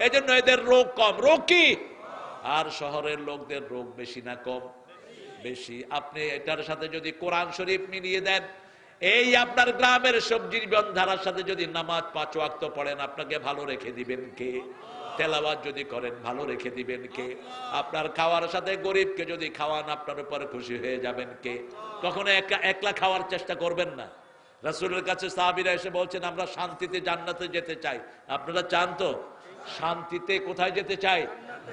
এজন্য এদের রোগ কম। রোগ কি? আর শহরের লোকদের রোগ বেশি না কম? বেশি। আপনি এটার সাথে যদি কোরআন শরীফ মিলিয়ে দেন, এই আপনার গ্রামের সবজির ধারার সাথে যদি নামাজ 5 ওয়াক্ত পড়েন, আপনাকে ভালো রেখে দিবেন কে? তেলাওয়াত যদি করেন, ভালো রেখে দিবেন কে? আপনার খাওয়ার সাথে গরিবকে যদি খাওয়ান, আপনার উপর খুশি হয়ে যাবেন কে? কখনো একলা খাওয়ার চেষ্টা করবেন না। রাসূলের কাছে সাহাবীরা এসে বলছেন, আমরা শান্তিতে জান্নাতে যেতে চাই। আপনারা চান তো? শান্তিতে কোথায় যেতে চাই?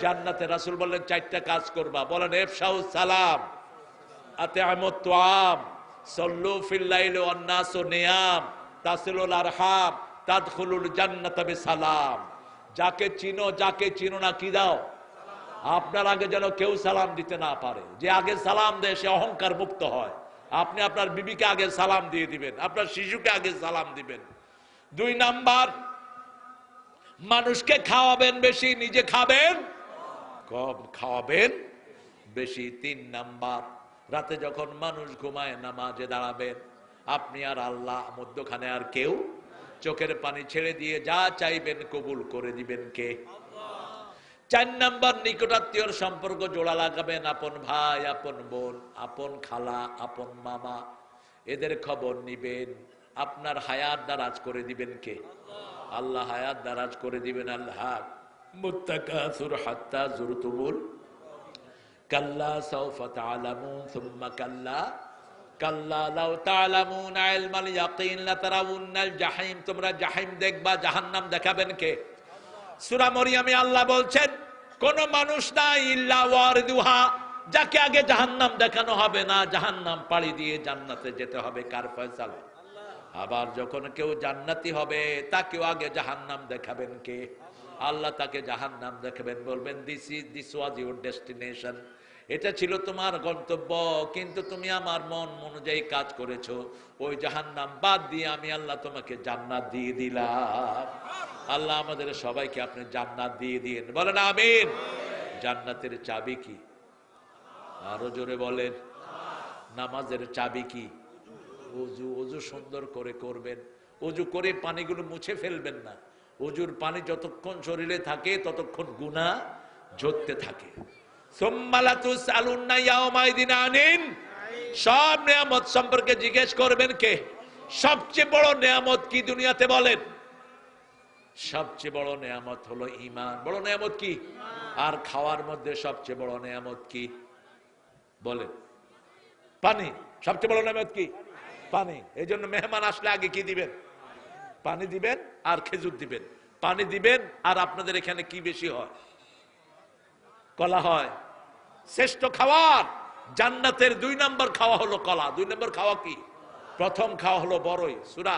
জান্নাতে। রাসূল বললেন 4টা কাজ করবা। বলেন, ইফশাউস সালাম, আতিআমুত তুআম, সাল্লু ফিল লাইলি ওয়ান নাসু নিয়াম, তাসিলুল আরহাম, তাদখুলুল জান্নাতা বিসালাম। যাকে চিনো, যাকে চিনো না, কি দাও? আপনার আগে যেন কেউ সালাম দিতে না পারে। যে আগে সালাম দেয় সে অহংকার মুক্ত হয়। আপনি আপনার বিবিকে আগে সালাম দিয়ে দিবেন, আপনার শিশুকে আগে সালাম দিবেন। 2 নাম্বার, মানুষকে খাওয়াবেন বেশি, নিজে খাবেন কম, খাওয়াবেন বেশি। 3 নাম্বার, রাতে যখন মানুষ ঘুমায় নামাজে দাঁড়াবেন। আপনি আর আল্লাহ, মধ্যখানে আর কেউ। চোখের পানি ছেড়ে দিয়ে যা চাইবেন কবুল করে দিবেন কে? 4 নাম্বার, নিকটাত্মীয়র সম্পর্ক জোড়া লাগাবেন। আপন ভাই, আপন বোন, আপন খালা, আপন মামা, এদের খবর নিবেন। আপনার হায়াত দারাজ করে দিবেন কে? আল্লাহ হায়াত দারাজ করে দিবেন। আল্লাহ মুত্তাকাসুর হাত্তা যুরতুমুল কাল্লা সাউফা তা'লামুন সুম্মা কাল্লা কাল্লা লাউ তা'লামুনা ইলমাল ইয়াকিন লাতারাউন্নাল জাহিম। তোমরা জাহিম দেখবা, জাহান্নাম দেখাবেন কে? সূরা মরিয়মে আল্লাহ বলছেন, কোন মানুষ নাই ইল্লা ওয়ারিদুহা, যাকে আগে জাহান্নাম দেখানো হবে না, জাহান্নাম পাড়ি দিয়ে জান্নাতে যেতে হবে। কার ফয়সালা? আবার যখন কেউ জান্নাতি হবে, তাকেও আগে জাহান্নাম দেখাবেন কে? আল্লাহ তাকে জাহান্নাম দেখাবেন, বলবেন দিস ওয়াজ ইউর ডেস্টিনেশন, এটা ছিল তোমার গন্তব্য, কিন্তু তুমি আমার মন অনুযায়ী কাজ করেছো। ওই জাহান্নাম বাদ দিয়ে আমি আল্লাহ তোমাকে জান্নাত দিয়ে দিলাম। আল্লাহ আমাদের সবাইকে আপনি জান্নাত দিয়ে দিন, বলেন আমিন। জান্নাতের চাবি কি? আরো জোরে বলেন। নামাজের চাবি কি? ওযু। ওযু সুন্দর করে করবেন। ওযু করে পানিগুলো মুছে ফেলবেন না। ওযুর পানি যতক্ষণ শরীরে থাকে ততক্ষণ গুনাহ ঝরতে থাকে। সুম্মা লাতুসআলুন্না ইয়াওমাইদিন আনিন, সব নিয়ামত সম্পর্কে জিজ্ঞেস করবেন কে? সবচেয়ে বড় নিয়ামত কি দুনিয়াতে বলেন? সবচেয়ে বড় নিয়ামত হলো ঈমান। বড় নিয়ামত কি? আর খাওয়ার মধ্যে সবচেয়ে বড় নিয়ামত কি বলেন? পানি। সবচেয়ে বড় নিয়ামত কি? পানি। এই জন্য মেহমান আসলে আগে কি দিবেন? পানি দিবেন আর খেজুর দিবেন। পানি দিবেন আর আপনাদের এখানে কি বেশি হয়? কলা হয়। শ্রেষ্ঠ খাবার জান্নাতের 2 নম্বর খাওয়া হলো কলা। 2 নম্বর খাওয়া কি? প্রথম খাওয়া হলো বড়ই। সূরা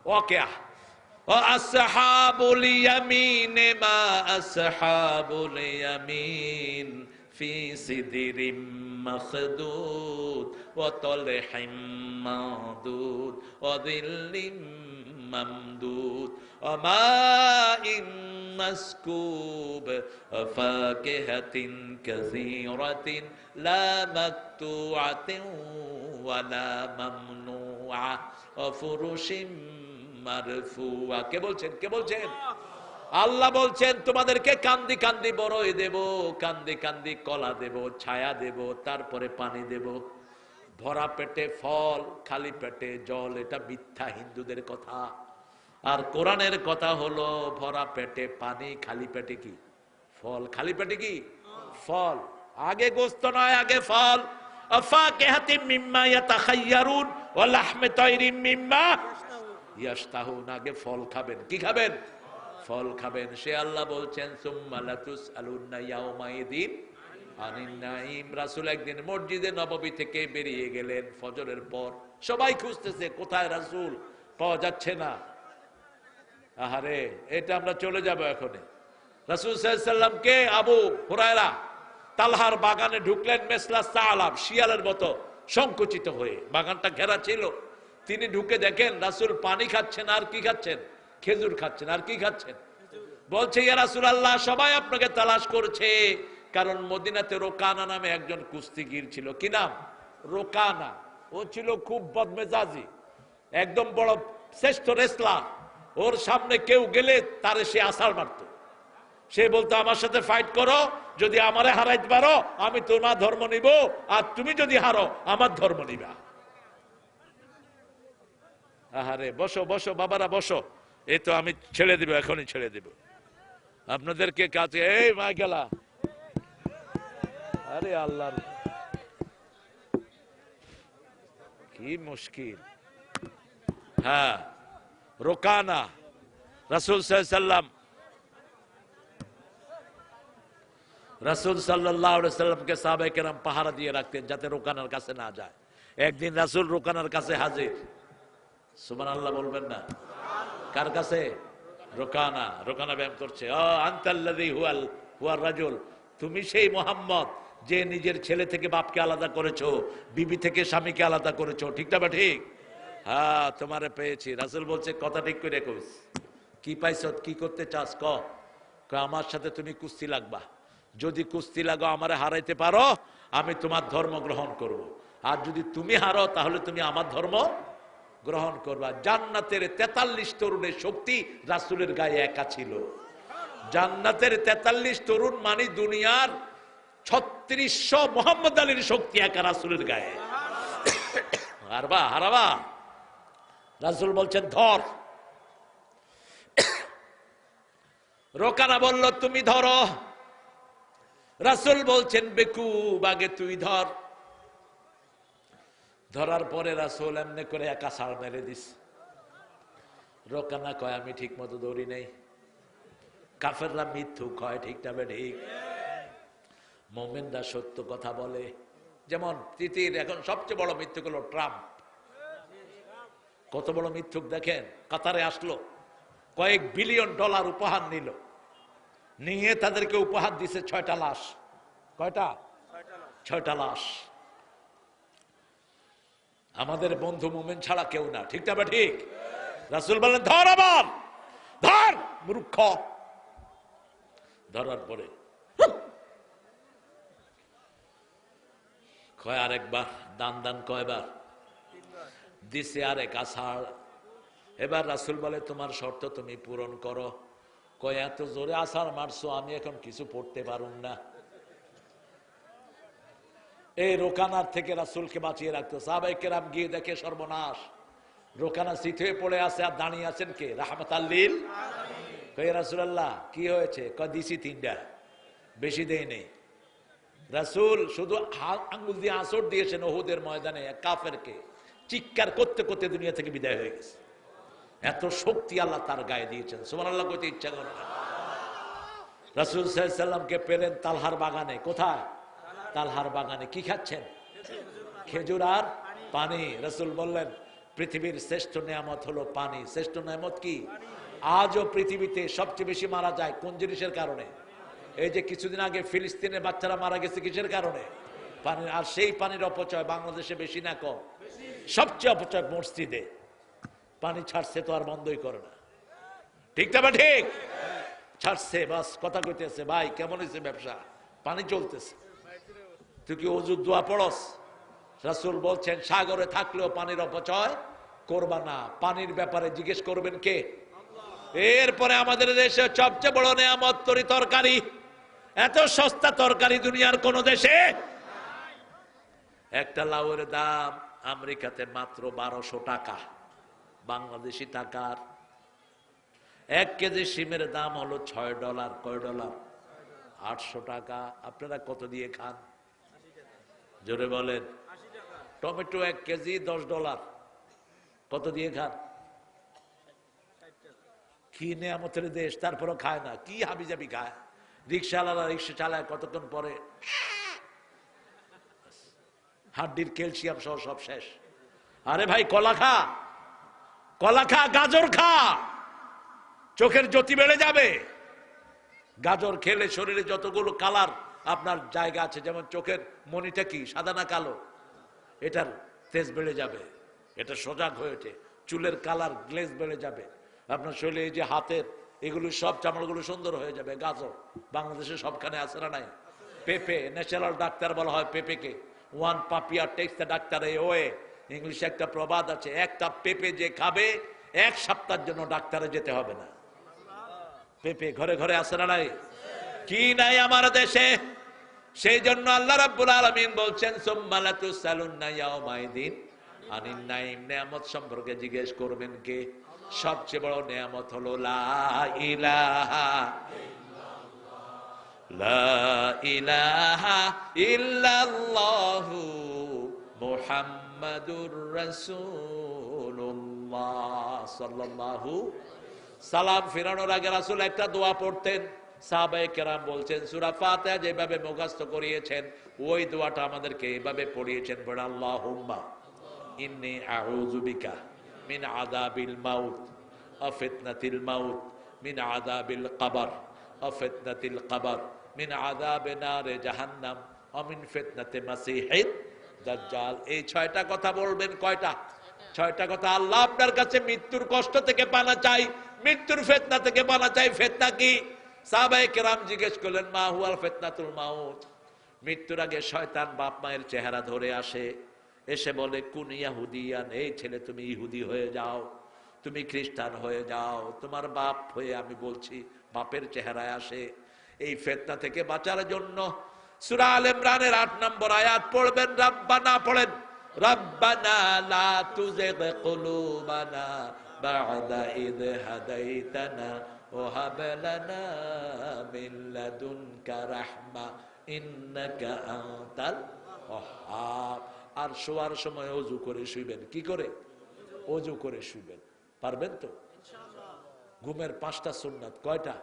ওয়াকিয়া, ওয়া আসহাবুল ইয়ামিন মা আসহাবুল ইয়ামিন ফি সিদরিম মাখদুদ ওয়া তালহিম মাদুদ ওয়া যিল্লিম মামদুদ ওয়া মাইন মাসকুব ওয়া ফাকিহাতিন কাসীরাতিন লা মাকতুআতিন ওয়া লা মামনুআ ওয়া ফুরুশিম মারফুআ। কে বলছেন? কে বলছেন? আল্লাহ বলছেন, তোমাদেরকে কান্দি কান্দি বড়ই দেব, কান্দি কান্দি কলা দেব, ছায়া দেব, তারপরে পানি দেব। ভরা পেটে ফল, খালি পেটে জল, এটা মিথ্যা হিন্দুদের কথা। আর কোরআনের কথা হলো ভরা পেটে পানি, খালি পেটে কি? ফল। খালি পেটে কি? ফল। আগে গোশত নয়, আগে ফল। আফাকিহাতিম মিম্মা ইয়াতাখায়্যারুন ওয়া লাহমি তায়রিম মিম্মা ইয়াশতাহুন। আগে ফল খাবেন। কি খাবেন? ফল খাবেন। সে আল্লাহ বলছেন, সুম্মা লাতুসআলুন্না ইয়াওমাইদিন আনিন নাঈম। রাসূল একদিন মসজিদে নববী থেকে বেরিয়ে গেলেন ফজরের পর। সবাই খুঁজতেছে কোথায় রাসূল, পাওয়া যাচ্ছে না। আহারে, এটা আমরা চলে যাব এখনই। রাসূল সাল্লাল্লাহু আলাইহি সাল্লামকে আবু হুরায়রা তালহার বাগানে ঢুকলেন, মেসলা সালাম, শিয়ালের মতো সংকুচিত হয়ে। বাগানটা ঘেরা ছিল। তিনি ঢুকে দেখেন রাসূল পানি খাচ্ছেন, আর কি খাচ্ছেন? খেজুর খাচ্ছেন। আর কি খাচ্ছেন? বলছে, ইয়া রাসূলুল্লাহ, সবাই আপনাকে তালাশ করছে, কারণ মদিনাতে রোকানা নামে একজন কুস্তিগীর ছিল। কি নাম? রোকানা। ও ছিল খুব বদমেজাজি, একদম বড় শ্রেষ্ঠ রেসলার। ওর সামনে কেউ গেলে তারে সে আছাড় মারত। সে বলতো আমার সাথে ফাইট করো, যদি আমারে হারাইতে পারো আমি তোমার ধর্ম নিব, আর তুমি যদি হারো আমার ধর্ম নিবা। আহারে বসো বসো বাবারা বসো, এই তো আমি ছেড়ে দিব, এখনই ছেড়ে দিব আপনাদেরকে কাছে। এই মা গেলা, আরে আল্লাহ কি মুশকিল। হ্যাঁ, রোকানা রাসূল সাল্লাল্লাহু সাল্লাল্লাহু আলাইহি সাল্লামকে সাহাবায়ে কেরাম পাহারা দিয়ে রাখতেন যাতে রোকানার কাছে না যায়। একদিন রাসূল রোকানার কাছে হাজির, সুবহানাল্লাহ বলবেন না? কার কাছে? রোকানা। রোকানা ব্যায়াম করছে। আনতাল্লাযী হুয়ার রাজুল, তুমি সেই মুহাম্মদ যে নিজের ছেলে থেকে বাপকে আলাদা করেছো, বিবি থেকে স্বামীকে আলাদা করেছো, ঠিক না? ঠিক। হ্যাঁ, তোমারে পেয়েছি। রাসূল বলছে কথা ঠিক করে কইস, কি পাইছ, কি করতে চাস ক? আমার সাথে তুমি কুস্তি লাগবা, যদি কুস্তি লাগো আমারে হারাইতে পারো আমি তোমার ধর্ম গ্রহণ করব, আর যদি তুমি হারো তাহলে তুমি আমার ধর্ম গ্রহণ করবা। জান্নাতের 43 তরুণের শক্তি রাসূলের গায়ে একা ছিল। জান্নাতের 43 তরুণ মানে দুনিয়ার 3600 মোহাম্মদ আলীর শক্তি একা রাসূলের গায়ে। হারবা হারাবা? রাসূল বলছেন ধর। রোকানা বলল তুমি ধরো। রাসূল বলছেন বেকুব আগে তুই ধর। ধরার পরে রাসূল এমনি করে একা ছাড় মেরে দিস। রোকানা কয় আমি ঠিক মতো দৌড়ি নেই। কাফেররা মিথ্যুক হয়, ঠিক না? ঠিক। মুমিনরা সত্য কথা বলে। যেমন পৃথিবীর এখন সবচেয়ে বড় মিথ্যুক হলো ট্রাম্প। কত বড় মিথ্যুক দেখেন, কাতারে আসলো, কয়েক বিলিয়ন ডলার উপহার নিল, নিয়ে তাদেরকে উপহার দিছে 6টা লাশ। কয়টা? 6টা লাশ। আমাদের বন্ধু মুমিন ছাড়া কেউ না, ঠিক না? ঠিক। রাসূল বলেন ধর, আবার ধর মূর্খ। ধরার পরে কয় আরেকবার দান দান, কয়বার দিছে? আরেক আষাঢ়। এবার রাসূল বলে তোমার শর্ত তুমি পূরণ করো। কয় এত জোরে আছাড় মারছো আমি এখন কিছু পড়তে পারুম না। এই রোকানার থেকে রাসূলকে বাঁচিয়ে রাখতো। সাহাবায়ে কেরাম গিয়ে দেখে সর্বনাশ, রোকানা শীত হয়ে পড়ে আছে, আর দাঁড়িয়ে আছেন কে? রাহমাতাল লিল আলামিন। কয় রাসূলুল্লাহ কি হয়েছে? কয় দিছি 3টা, বেশি দেই নেই। রাসূল শুধু আঙ্গুল দিয়ে আঁচড় দিয়েছেন উহুদের ময়দানে এক কাফেরকে, চিৎকার করতে করতে দুনিয়া থেকে বিদায় হয়ে গেছে। এত শক্তি আল্লাহ তার গায়ে দিয়েছেন। সুবহানাল্লাহ কইতে ইচ্ছা করে না। রাসূল সাল্লাল্লাহু আলাইহি সাল্লামকে পেলেন তালহার বাগানে। কোথায়? তালহার বাগানে। কি খাচ্ছেন? খেজুর আর পানি। রাসূল বললেন পৃথিবীর শ্রেষ্ঠ নিয়ামত হলো পানি। শ্রেষ্ঠ নিয়ামত কি? আজও পৃথিবীতে সবচেয়ে বেশি মারা যায় কোন জিনিসের কারণে? এই যে কিছুদিন আগে ফিলিস্তিনের বাচ্চারা মারা গেছে কিসের কারণে? পানি। আর সেই পানির অপচয় বাংলাদেশে বেশি না কম? সবচেয়ে অপচয় মসজিদে। পানি ছাড়ছে তো আর বন্ধই করে না, ঠিক না? ঠিক। ছাড়ছে, বাস কথা কইতেছে ভাই কেমন হয়েছে ব্যবসা? পানি চলতেছে। তুই কি ওযুর দোয়া পড়স? রাসূল বলছেন সাগরে থাকলেও পানির অপচয় করবা না। পানির ব্যাপারে জিজ্ঞেস করবেন কে? এরপরে আমাদের দেশে সবচেয়ে বড় নিয়ামত তরকারি। এত সস্তা তরকারি দুনিয়ার কোন দেশে। একটা লাউয়ের দাম আমেরিকাতে মাত্র 1200 টাকা, বাংলাদেশি টাকার। 1 কেজি শিমের দাম হলো $6। কয় ডলার? 800 টাকা। আপনারা কত দিয়ে খান? জোরে বলেন। Tomato 1 KG $10। কত দিয়ে খান? কি নিয়ামতের দেশ, তারপরও খায় না। কি হাবিজাবি খায়। রিক্সাওয়ালারা রিক্সা চালায়, কতক্ষণ পরে হাড্ডির ক্যালসিয়াম সহ সব শেষ। আরে ভাই কলা খা, কলা খা, গাজর খা, চোখের জ্যোতি বেড়ে যাবে। গাজর খেলে শরীরে যতগুলো কালার আপনার জায়গা আছে, যেমন চোখের মনিটা কি সাদা না কালো, এটার তেজ বেড়ে যাবে। এটা সজাগ হয়ে ওঠে। চুলের কালার গ্লেজ বেড়ে যাবে। আপনার শরীরে এই যে হাতের এগুলো সব চামড়াগুলো সুন্দর হয়ে যাবে। গাজর বাংলাদেশে সবখানে আছে না নাই? পেঁপে, ন্যাচারাল ডাক্তার বলা হয় পেঁপেকে। One papaya takes the doctor away. ইংলিশে একটা প্রবাদ আছে, একটা পেঁপে যে খাবে 1 সপ্তাহের জন্য ডাক্তারে যেতে হবে না। পেঁপে ঘরে ঘরে আছে না নাই? কি নাই আমার দেশে? সেই জন্য আল্লাহ রাব্বুল আলামিন বলছেন সুম্মা লাতুসালুন্না ইয়াউমাইদিন আনিন নাইম, নিয়ামত সম্পর্কে জিজ্ঞেস করবেন কে? সবচেয়ে বড় নিয়ামত হলো লা ইলাহা ইল্লাল্লাহু মুহাম্মাদুর রাসূলুল্লাহ সাল্লাল্লাহু। সালাম ফিরানোর আগে রাসূল একটা দোয়া পড়তেন। সাহাবায়ে কেরাম বলছেন সূরা ফাতিহা যেভাবে মুখস্থ করিয়েছেন ওই দোয়াটা আমাদেরকে এইভাবে পড়িয়েছেন, বলে আল্লাহুম্মা ইন্নী আউযু বিকা মিন আযাবিল মাউত ওয়া ফিতনাতিল মাউত, মিন আযাবিল কবর ওয়া ফিতনাতিল কবর, মিন আযাবি নারে জাহান্নাম ওয়া মিন ফিতনাতি মাসিহিদ দাজ্জাল। এই ছয়টা কথা বলবেন। কয়টা? ছয়টা কথা। আল্লাহ আপনার কাছে মৃত্যুর কষ্ট থেকে পানা চাই, মৃত্যুর ফিতনা থেকে পানা চাই। ফিতনা কি? সাহাবায়ে কেরাম জিজ্ঞেস করলেন মা হুয়াল ফিতনাতুল মাউত। মৃত্যুর আগে শয়তান বাপ মায়ের চেহারা ধরে আসে, এসে বলে কুন ইয়াহুদিয়ান, এই ছেলে তুমি ইহুদি হয়ে যাও, তুমি খ্রিস্টান হয়ে যাও, তোমার বাপ হয়ে আমি বলছি বাপের চেহারায় আসে। এই ফিতনা থেকে বাঁচার জন্য সূরা আল ইমরানের ৮ নম্বর আয়াত পড়বেন। রাব্বানা পড়েন, রাব্বানা লা তুযিগ কুলুবানা বা'দা ইয হাদাইতানা ওয়া হাব লানা মিন লাদুনকা রাহমা ইন্নাকা আনতাল ওয়াহ্হাব। আর শোয়ার সময় ওযু করে শুইবেন। কি করে? ওযু করে শুইবেন। পারবেন তো? ঘুমের 5টা সুন্নাত। কয়টা?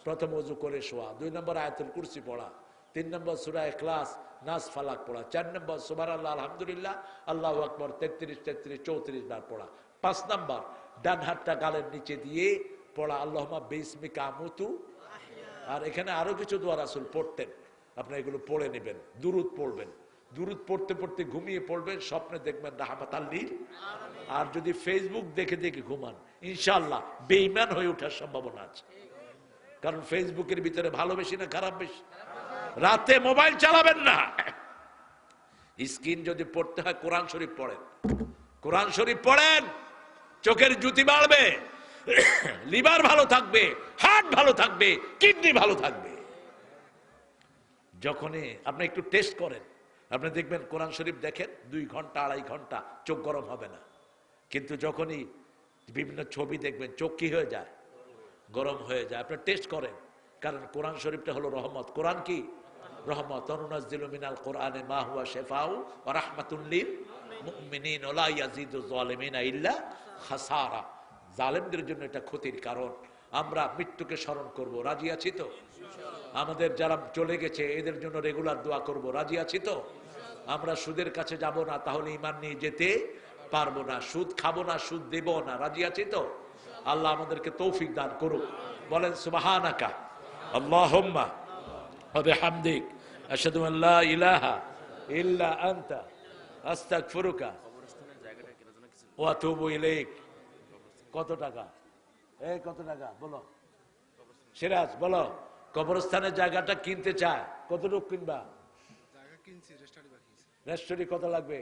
প্রথম ওযু করে শোয়া, 2 নম্বর আয়াতুল কুরসি পড়া, 3 নম্বর সূরা ইখলাস নাস ফালাক পড়া, 4 নম্বর সুবহানাল্লাহ আলহামদুলিল্লাহ আল্লাহু আকবার 33 34 বার পড়া, 5 নম্বর ডান হাতটা গালের নিচে দিয়ে পড়া আল্লাহুম্মা বিসমিকা আমুতু। আর এখানে আরো কিছু দোয়া রাসূল পড়তেন, আপনি এগুলো পড়ে নেবেন। দুরূদ পড়বেন, দুরূদ পড়তে পড়তে ঘুমিয়ে পড়বেন, স্বপ্নে দেখবেন রাহমাতাল লিল। আর যদি ফেসবুক দেখে দেখে ঘুমান ইনশাআল্লাহ বেঈমান হয়ে ওঠার সম্ভাবনা আছে। কারণ ফেসবুকের ভিতরে ভালো বেশি না খারাপ বেশি? রাতে মোবাইল চালাবেন না। স্ক্রিন যদি পড়তে হয় কোরআন শরীফ পড়েন, কোরআন শরীফ পড়েন, চোখের জ্যোতি বাড়বে, লিভার ভালো থাকবে, হার্ট ভালো থাকবে, কিডনি ভালো থাকবে। যখনই আপনি একটু টেস্ট করেন, আপনি দেখবেন কোরআন শরীফ দেখেন 2 ঘন্টা 2.5 ঘন্টা চোখ গরম হবে না। কিন্তু যখনই বিভিন্ন ছবি দেখবেন চোখ কি হয়ে যায়? গরম হয়ে যায়। আপনি টেস্ট করেন, কারণ কোরআন শরীফটা হলো রহমত। কোরআন কি? রহমত। অনুনাজ্জিলু মিনাল কোরআনে মা হুয়া শিফাউ ওয়া রাহমাতুল লিল মুমিনিন ওয়া লা ইয়াজিদু যালিমিনা ইল্লা খাসারা। জালেমদের জন্য এটা ক্ষতির কারণ। আমরা মৃত্যুকে স্মরণ করব, রাজি আছি তো? আমাদের যারা চলে গেছে এদের জন্য রেগুলার দোয়া করব, রাজি আছি তো? আমরা সুদের কাছে যাব না, তাহলে ঈমান নিয়ে যেতে পারবো না। সুদ খাবো না, সুদ দেব না, রাজি আছি তো? আল্লাহ আমাদেরকে তৌফিক দান করুক। বলেন সুবহানাকা আল্লাহুম্মা ওয়া বিহামদিক আশহাদু আল লা ইলাহা ইল্লা আনতা আস্তাগফিরুকা ওয়া আতুবু ইলাইক। কত টাকা? এই কত টাকা বলো? সিরাজ বলো। কবরস্থানের জায়গাটা কিনতে চায়, কতটুকু কিনবা? জায়গা কিনছি, রেস্টারি বাকি আছে। রেস্টারি কত লাগবে?